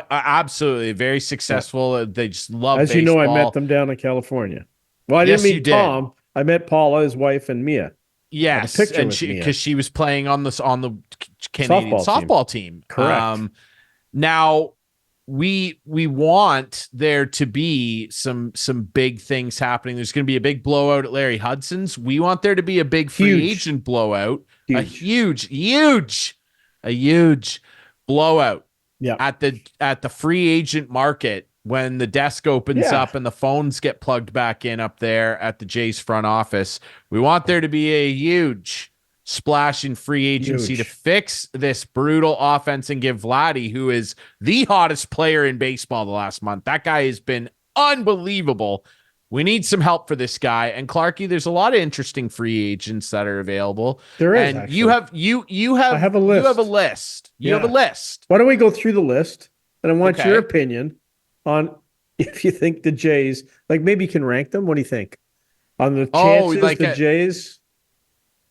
Absolutely very successful. They just love As baseball. You know, I met them down in California. Well, I didn't meet Tom. I met Paula, his wife, and Mia. Yes, and because she was playing on the Canadian softball team. Correct. Now we want there to be some big things happening. There's going to be a big blowout at Larry Hudson's. We want there to be a big free agent blowout, a huge blowout. Yeah. At the free agent market when the desk opens up and the phones get plugged back in up there at the Jays front office. We want there to be a huge splash in free agency to fix this brutal offense and give Vladdy, who is the hottest player in baseball the last month. That guy has been unbelievable. We need some help for this guy. And Clarkey, there's a lot of interesting free agents that are available. There is. And actually. I have a list. You have a list. You have a list. Why don't we go through the list? And I want your opinion on if you think the Jays, like maybe you can rank them. What do you think? On the chances the Jays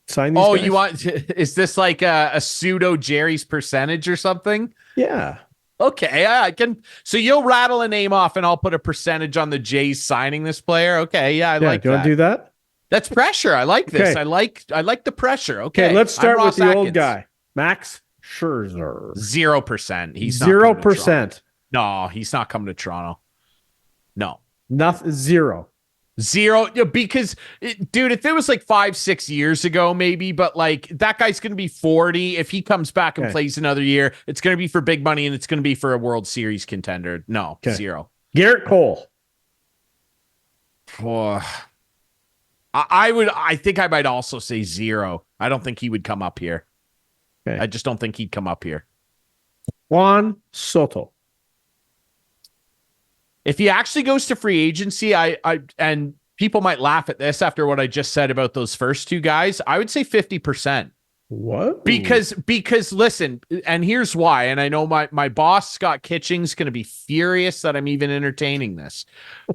sign these guys? You want, is this like a pseudo Jerry's percentage or something? Yeah. Okay, I can. So you'll rattle a name off, and I'll put a percentage on the Jays signing this player. Okay, I like that. Do you want to do that? That's pressure. I like this. I like the pressure. Okay, let's start with the old guy, Max Scherzer. 0%. He's 0%. No, he's not coming to Toronto. No, nothing. Zero. Because, dude, if it was like 5-6 years ago, maybe, but like that guy's going to be 40. If he comes back and plays another year, it's going to be for big money and it's going to be for a World Series contender. No, 0. Garrett Cole. I think I might also say 0. I don't think he would come up here. Okay. I just don't think he'd come up here. Juan Soto. If he actually goes to free agency, and people might laugh at this after what I just said about those first two guys, I would say 50%. What? Because listen, and here's why. And I know my boss, Scott Kitching's going to be furious that I'm even entertaining this.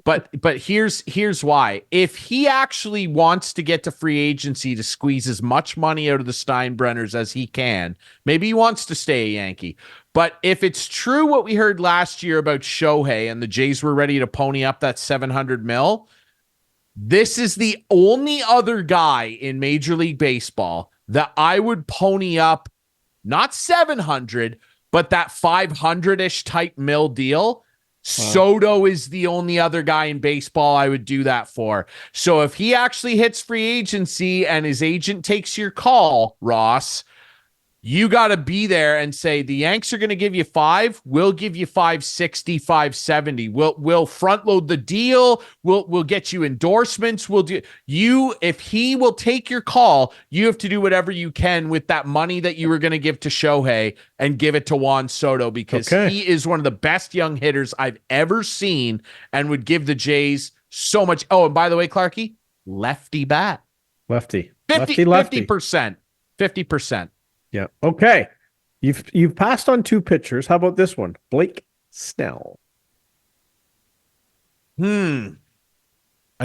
But here's why. If he actually wants to get to free agency to squeeze as much money out of the Steinbrenners as he can, maybe he wants to stay a Yankee. But if it's true what we heard last year about Shohei and the Jays were ready to pony up that $700 million, this is the only other guy in Major League Baseball that I would pony up, not 700, but that 500-ish type mil deal. Wow. Soto is the only other guy in baseball I would do that for. So if he actually hits free agency and his agent takes your call, Ross, you got to be there and say, the Yanks are going to give you 5. We'll give you 560, 570. We'll front load the deal. We'll get you endorsements. If he will take your call, you have to do whatever you can with that money that you were going to give to Shohei and give it to Juan Soto, because he is one of the best young hitters I've ever seen and would give the Jays so much. Oh, and by the way, Clarkey, lefty bat. Lefty. 50%. 50%. Yeah. Okay. You've passed on 2 pitchers. How about this one? Blake Snell. A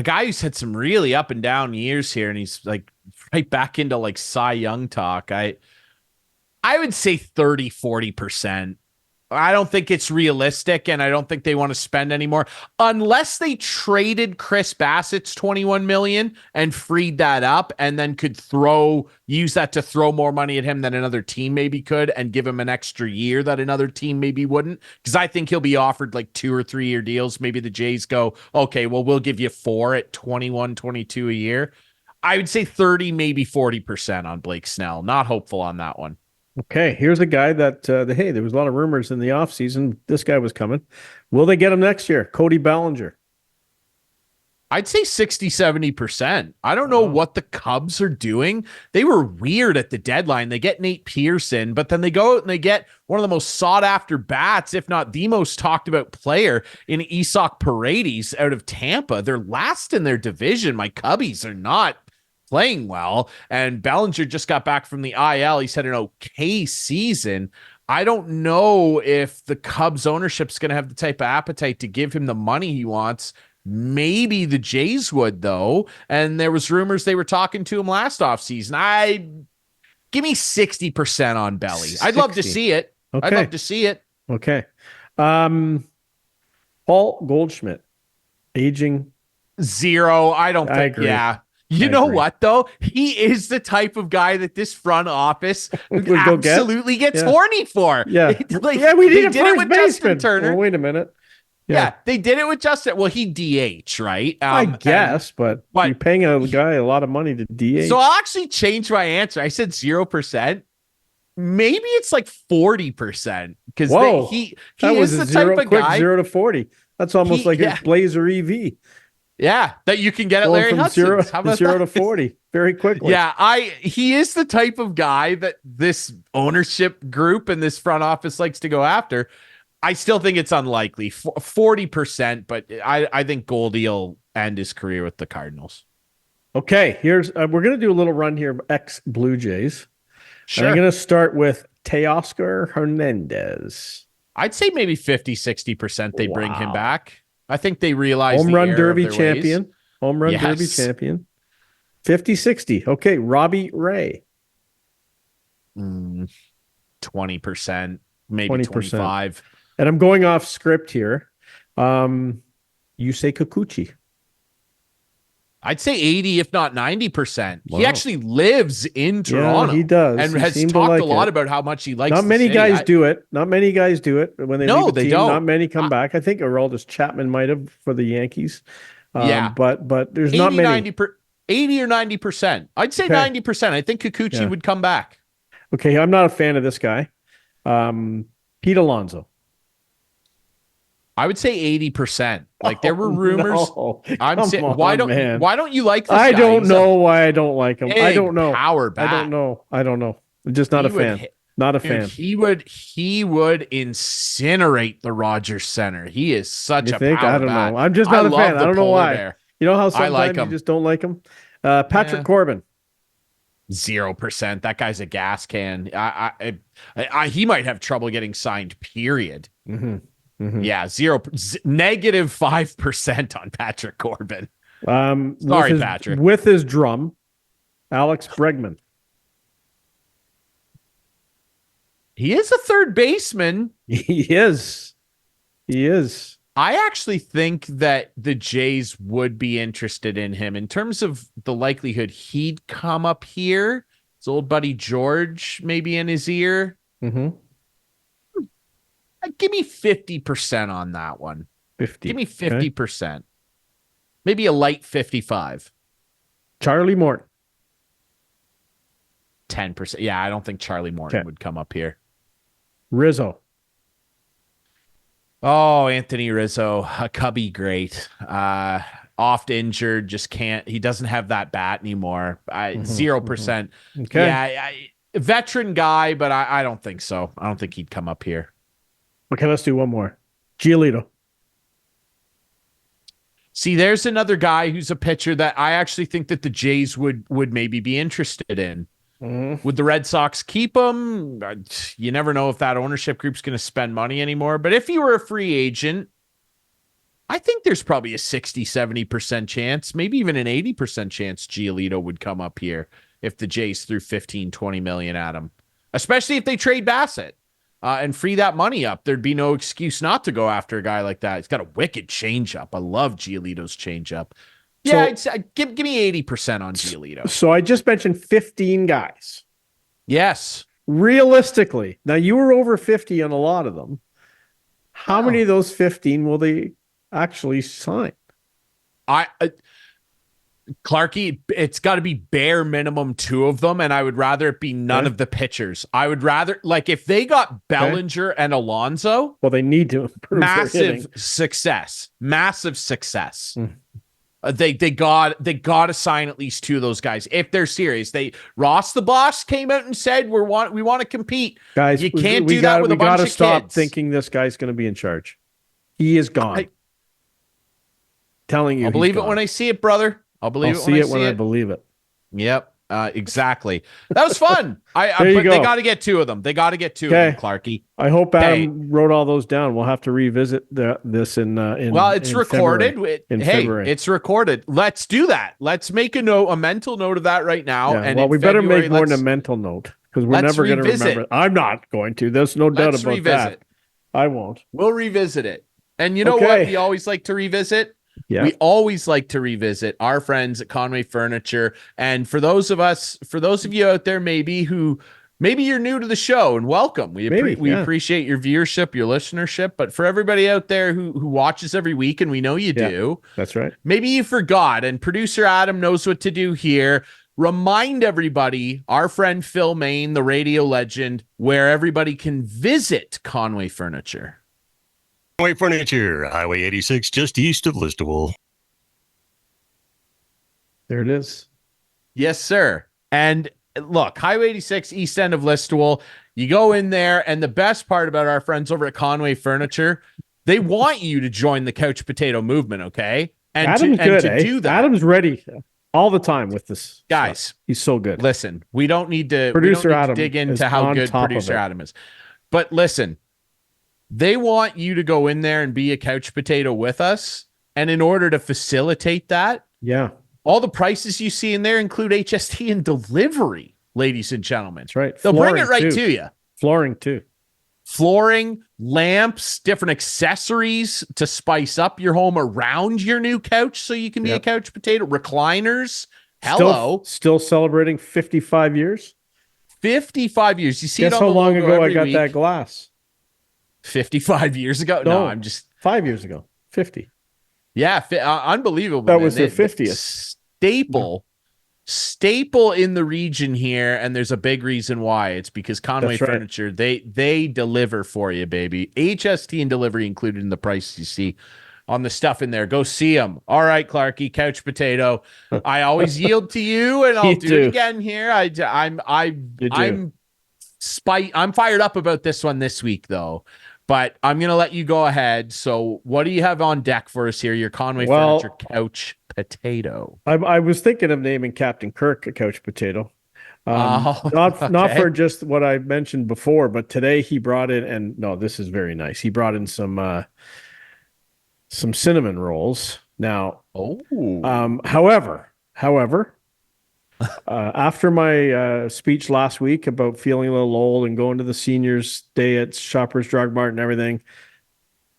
guy who's had some really up and down years here, and he's like right back into like Cy Young talk. I would say 30-40%. I don't think it's realistic, and I don't think they want to spend anymore unless they traded Chris Bassett's $21 million and freed that up, and then could use that to throw more money at him than another team maybe could, and give him an extra year that another team maybe wouldn't. Because I think he'll be offered like 2 or 3 year deals. Maybe the Jays go, okay, well, we'll give you 4 at 21, 22 a year. I would say 30, maybe 40% on Blake Snell. Not hopeful on that one. Okay, here's a guy that, hey, there was a lot of rumors in the offseason. This guy was coming. Will they get him next year? Cody Bellinger. I'd say 60, 70%. I don't know what the Cubs are doing. They were weird at the deadline. They get Nate Pearson, but then they go out and they get one of the most sought after bats, if not the most talked about player in Isak Paredes out of Tampa. They're last in their division. My Cubbies are not playing well, and Bellinger just got back from the IL. He's had an okay season. I don't know if the Cubs ownership's going to have the type of appetite to give him the money he wants. Maybe the Jays would, though. And there was rumors they were talking to him last offseason. Give me 60% on Belly. 60. I'd love to see it. Okay. I'd love to see it. Okay. Paul Goldschmidt, aging 0. I don't think. I agree. Yeah. You know what, though? He is the type of guy that this front office absolutely gets horny for. Yeah. We need a first baseman. Turner. Well, wait a minute. Yeah, they did it with Justin. Well, he DH, right? I guess, but you're paying a guy a lot of money to DH. So I'll actually change my answer. I said 0%. Maybe it's like 40%. Because he is the type of guy. 0 to 40. That's almost like a Blazer EV. Yeah, that you can get at Larry Hudson. How about 0 to 40 very quickly. Yeah, he is the type of guy that this ownership group and this front office likes to go after. I still think it's unlikely, 40%, but I think Goldie will end his career with the Cardinals. Okay, here's we're going to do a little run here of ex-Blue Jays. Sure. I'm going to start with Teoscar Hernandez. I'd say maybe 50, 60% they bring him back. I think they realize home run derby champion. Home run derby champion. 50, 60. Okay, Robbie Ray. 20%, maybe 20%. 25. And I'm going off script here. Yusei Kikuchi. I'd say 80, if not 90%. Wow. He actually lives in Toronto. Yeah, he does. And has talked a lot about how much he likes Not many guys do it. Not many guys do it. When they leave the team, don't. Not many come back. I think Aroldis Chapman might have for the Yankees. But there's 80, not many. 80 or 90%. I'd say 90%. I think Kikuchi would come back. Okay, I'm not a fan of this guy. Pete Alonso. I would say 80%. Like there were rumors. No. I'm saying, why don't you like this guy? I don't know why I don't like him. I don't know. Power back. I don't know. I'm just not a fan. Not a fan. He would incinerate the Rogers Center. He is such a power I don't bat. know. I'm just not a fan. I don't know why. Bear. You know how sometimes you just don't like him? Patrick Corbin. 0%. That guy's a gas can. He might have trouble getting signed, period. Mm-hmm. Mm-hmm. Yeah, negative 5% on Patrick Corbin. Sorry, Patrick. With his drum, Alex Bregman. He is a third baseman. He is. I actually think that the Jays would be interested in him in terms of the likelihood he'd come up here. His old buddy George maybe in his ear. Mm-hmm. Give me 50% on that one. 50. Give me 50%. Okay. Maybe a light 55. Charlie Morton. 10%. Yeah, I don't think Charlie Morton would come up here. Rizzo. Oh, Anthony Rizzo, a Cubby great. Oft injured, just can't. He doesn't have that bat anymore. 0%. Okay. Yeah, veteran guy, but I don't think so. I don't think he'd come up here. Okay, let's do one more. Giolito. See, there's another guy who's a pitcher that I actually think that the Jays would maybe be interested in. Mm-hmm. Would the Red Sox keep him? You never know if that ownership group's going to spend money anymore. But if he were a free agent, I think there's probably a 60, 70% chance, maybe even an 80% chance Giolito would come up here if the Jays threw 15, 20 million at him, especially if they trade Bassett. and free that money up. There'd be no excuse not to go after a guy like that. He's got a wicked changeup. I love Giolito's changeup. Yeah, I'd say, give me 80% on Giolito. So I just mentioned 15 guys. Yes. Realistically, now you were over 50 on a lot of them. How many of those 15 will they actually sign? Clarkey, it's got to be bare minimum 2 of them, and I would rather it be none of the pitchers. I would rather, like, if they got Bellinger and Alonso, well, they need to improve massive success. They got to sign at least 2 of those guys if they're serious. Ross the boss came out and said we want to compete. Guys, you can't do that with a bunch of kids. We got to stop thinking this guy's going to be in charge. He is gone. Telling you, I'll believe it when I see it, brother. I'll believe it when I believe it. Yep, exactly. That was fun. But they got to get 2 of them. They got to get 2 of them, Clarkey. I hope Adam wrote all those down. We'll have to revisit this in it's recorded. February. It's recorded. Let's do that. Let's make a mental note of that right now. Yeah, and we better make more than a mental note because we're never going to remember. I'm not going to. There's no doubt about that. I won't. We'll revisit it. And you know what? We always like to revisit. Yeah. We always like to revisit our friends at Conway Furniture. And for those of you out there, maybe you're new to the show, and welcome. We appreciate your viewership, your listenership. But for everybody out there who watches every week, and we know you do, that's right. Maybe you forgot, and producer Adam knows what to do here. Remind everybody, our friend Phil Main, the radio legend, where everybody can visit Conway Furniture. Conway Furniture, Highway 86, just east of Listowel. There it is. Yes, sir. And look, Highway 86, east end of Listowel. You go in there, and the best part about our friends over at Conway Furniture, they want you to join the couch potato movement, okay? And Adam's to do that. Adam's ready all the time with this. Guys, stuff. He's so good. Listen, we don't need to dig into how good producer Adam is. But listen, they want you to go in there and be a couch potato with us. And in order to facilitate that, all the prices you see in there include HST and delivery, ladies and gentlemen. That's right. They'll bring it right to you. Flooring too. Flooring, lamps, different accessories to spice up your home around your new couch so you can be a couch potato. Recliners. Hello. Still celebrating 55 years? 55 years. You see Guess it on how the long logo ago I every got week. that glass? 55 years ago? No, I'm just 5 years ago. 50. Yeah, unbelievable. That was their 50th. Staple in the region here, and there's a big reason why. It's because Conway Furniture, they deliver for you, baby. HST and delivery included in the price you see on the stuff in there. Go see them. All right, Clarkey, couch potato. I always yield to you, and I'll do it again here. I'm fired up about this one this week, though. But I'm going to let you go ahead. So what do you have on deck for us here? Your Conway Furniture couch potato. I was thinking of naming Captain Kirk a couch potato. Not for just what I mentioned before, but today he brought in, and no, this is very nice. He brought in some cinnamon rolls. Now, however, after my speech last week about feeling a little old and going to the seniors day at Shoppers Drug Mart and everything,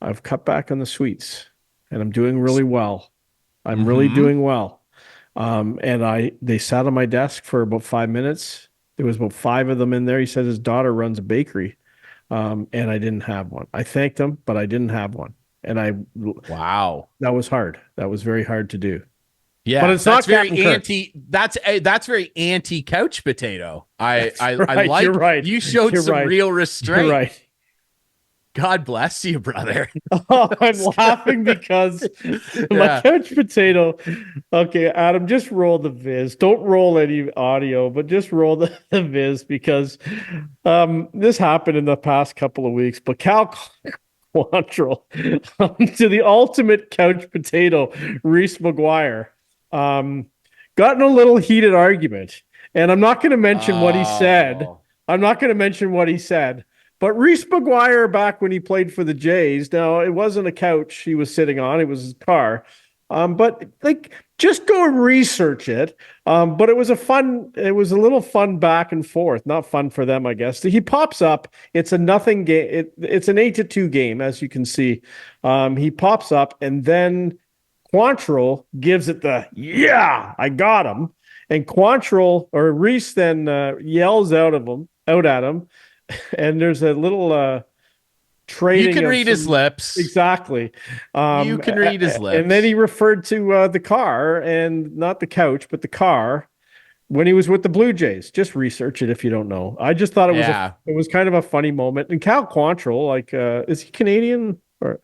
I've cut back on the sweets, and I'm doing really well. I'm really doing well. And they sat on my desk for about 5 minutes. There was about 5 of them in there. He said his daughter runs a bakery, and I didn't have one. I thanked him, but I didn't have one. And that was hard. That was very hard to do. Yeah, but it's not very anti. That's very anti couch potato. I like. You're right. You showed some real restraint. You're right. God bless you, brother. I'm laughing because my couch potato. Okay, Adam, just roll the viz. Don't roll any audio, but just roll the viz because this happened in the past couple of weeks. But Cal Quantrill to the ultimate couch potato, Reese McGuire. Got in a little heated argument, and I'm not going to mention what he said. But Reese McGuire, back when he played for the Jays, now it wasn't a couch he was sitting on, it was his car. But like, just go and research it. But it was a little fun back and forth. Not fun for them, I guess. He pops up. It's a nothing game. It's an 8-2 game, as you can see. He pops up, and then Quantrill gives it the I got him. And Quantrill or Reese then yells out at him, and there's a little trading. You can read his lips. Exactly. You can read his lips. And then he referred to the car, and not the couch, but the car, when he was with the Blue Jays. Just research it if you don't know. I just thought it was kind of a funny moment. And Cal Quantrill, like, is he Canadian or?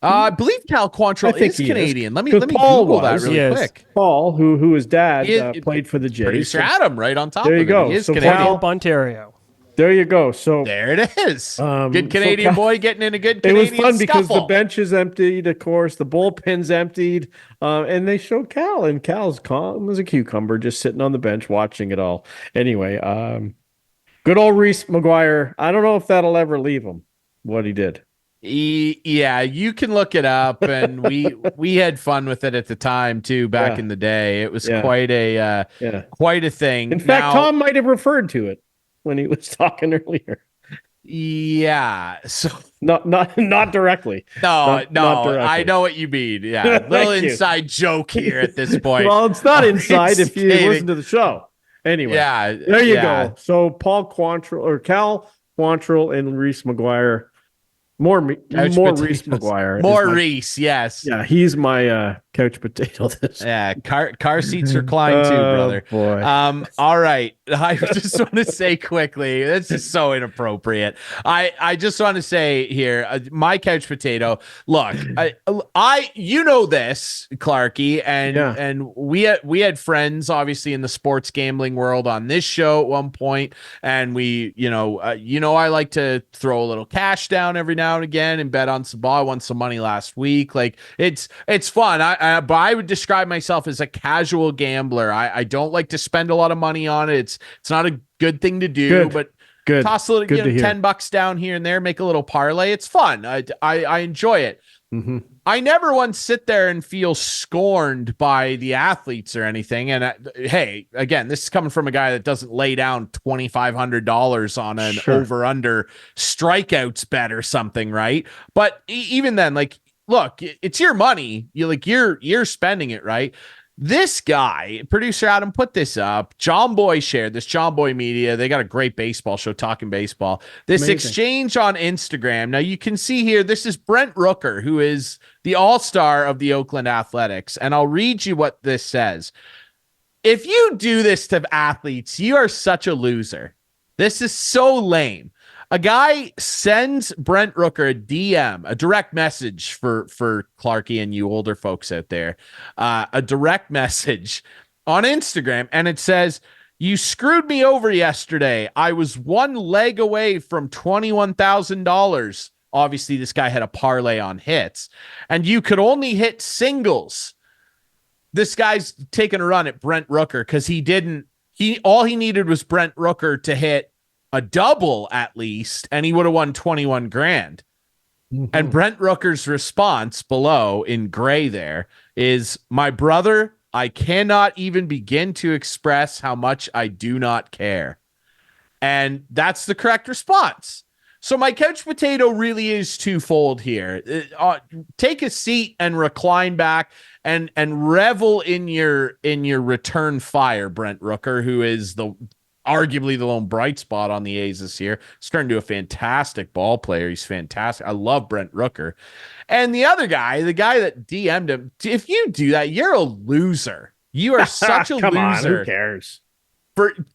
I believe Cal Quantrill is Canadian. Let me Paul Google that really quick. Paul, who his dad played for the Jays. Producer Adam, right on top. There you go. He is So Canadian. Ontario. There you go. So there it is. Good Canadian boy getting in a good Canadian It was fun because scuffle. the bench is emptied, of course. The bullpen's emptied. And they showed Cal, and Cal's calm as a cucumber, just sitting on the bench watching it all. Anyway, good old Reese McGuire. I don't know if that'll ever leave him, what he did. Yeah, you can look it up, and we had fun with it at the time too. Back in the day, it was quite a thing. In fact, Tom might have referred to it when he was talking earlier. Yeah, so not directly. No, not directly. I know what you mean. Yeah, little inside joke here at this point. Well, it's not inside if you listen to the show. Anyway, there you go. So Paul Quantrill or Cal Quantrill and Reese McGuire. More Reese McGuire. More Reese, yes. Yeah, he's my couch potato. Car seats recline too, brother. Boy. All right. I just want to say quickly, this is so inappropriate. I just want to say here, my couch potato. Look, I you know this, Clarkey, and we had friends obviously in the sports gambling world on this show at one point, and we, I like to throw a little cash down every now and again and bet on some ball. I won some money last week. Like it's fun. But I would describe myself as a casual gambler. I don't like to spend a lot of money on it. It's not a good thing to do, but toss a little $10 down here and there, make a little parlay. It's fun. I enjoy it. Mm-hmm. I never once sit there and feel scorned by the athletes or anything. And hey, again, this is coming from a guy that doesn't lay down $2,500 on an over/under strikeouts bet or something, right? But even then, like, look, it's your money. You're spending it, right? This guy, producer Adam, put this up. John Boy shared this. John Boy Media. They got a great baseball show, Talking Baseball. This exchange on Instagram. Now you can see here, this is Brent Rooker, who is the all-star of the Oakland Athletics. And I'll read you what this says. If you do this to athletes, you are such a loser. This is so lame. A guy sends Brent Rooker a DM, a direct message for Clarkey and you older folks out there, a direct message on Instagram, and it says, "You screwed me over yesterday. I was one leg away from $21,000. Obviously, this guy had a parlay on hits, and you could only hit singles. This guy's taking a run at Brent Rooker because all he needed was Brent Rooker to hit a double at least, and he would have won 21 grand. Mm-hmm. And Brent Rooker's response below in gray there is, "My brother, I cannot even begin to express how much I do not care." And that's the correct response. So my couch potato really is twofold here. Take a seat and recline back and revel in your return fire, Brent Rooker, who is arguably the lone bright spot on the A's this year. He's turned into a fantastic ball player. He's fantastic. I love Brent Rooker. And the other guy, the guy that DM'd him, if you do that, you're a loser. You are such a come loser. On, who cares?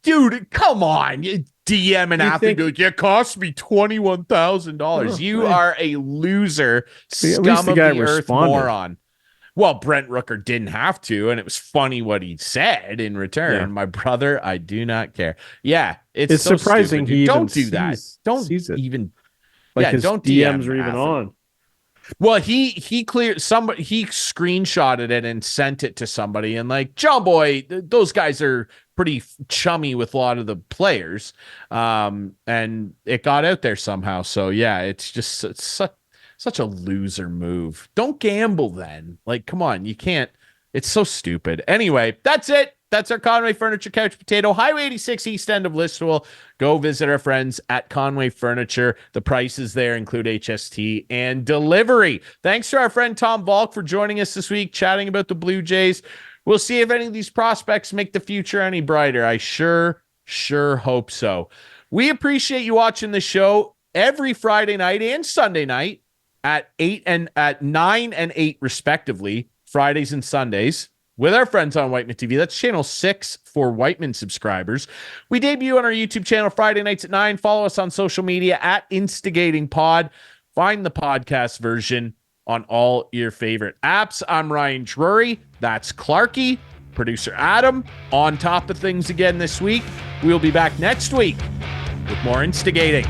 Dude, come on. You DM an athlete, it cost me $21,000. You are a loser, scum of the earth moron. Well, Brent Rooker didn't have to, and it was funny what he said in return. Yeah. My brother, I do not care. Yeah, it's so surprising stupid. he Don't do that. Don't even. Like his don't DMs are even on. Well, he screenshotted it and sent it to somebody, and like, John Boy, those guys are pretty chummy with a lot of the players, and it got out there somehow. So yeah, it's Such a loser move. Don't gamble then. Like, come on, you can't. It's so stupid. Anyway, that's it. That's our Conway Furniture Couch Potato, Highway 86 East End of Listowel. Go visit our friends at Conway Furniture. The prices there include HST and delivery. Thanks to our friend Tom Valcke for joining us this week, chatting about the Blue Jays. We'll see if any of these prospects make the future any brighter. I sure hope so. We appreciate you watching the show every Friday night and Sunday night at 9 and 8 respectively, Fridays and Sundays, with our friends on Whiteman TV. That's channel 6 for Whiteman subscribers. We debut on our YouTube channel Friday nights at 9. Follow us on social media at Instigating Pod. Find the podcast version on all your favorite apps. I'm Ryan Drury. That's Clarkey. Producer Adam on top of things again this week. We'll be back next week with more Instigating.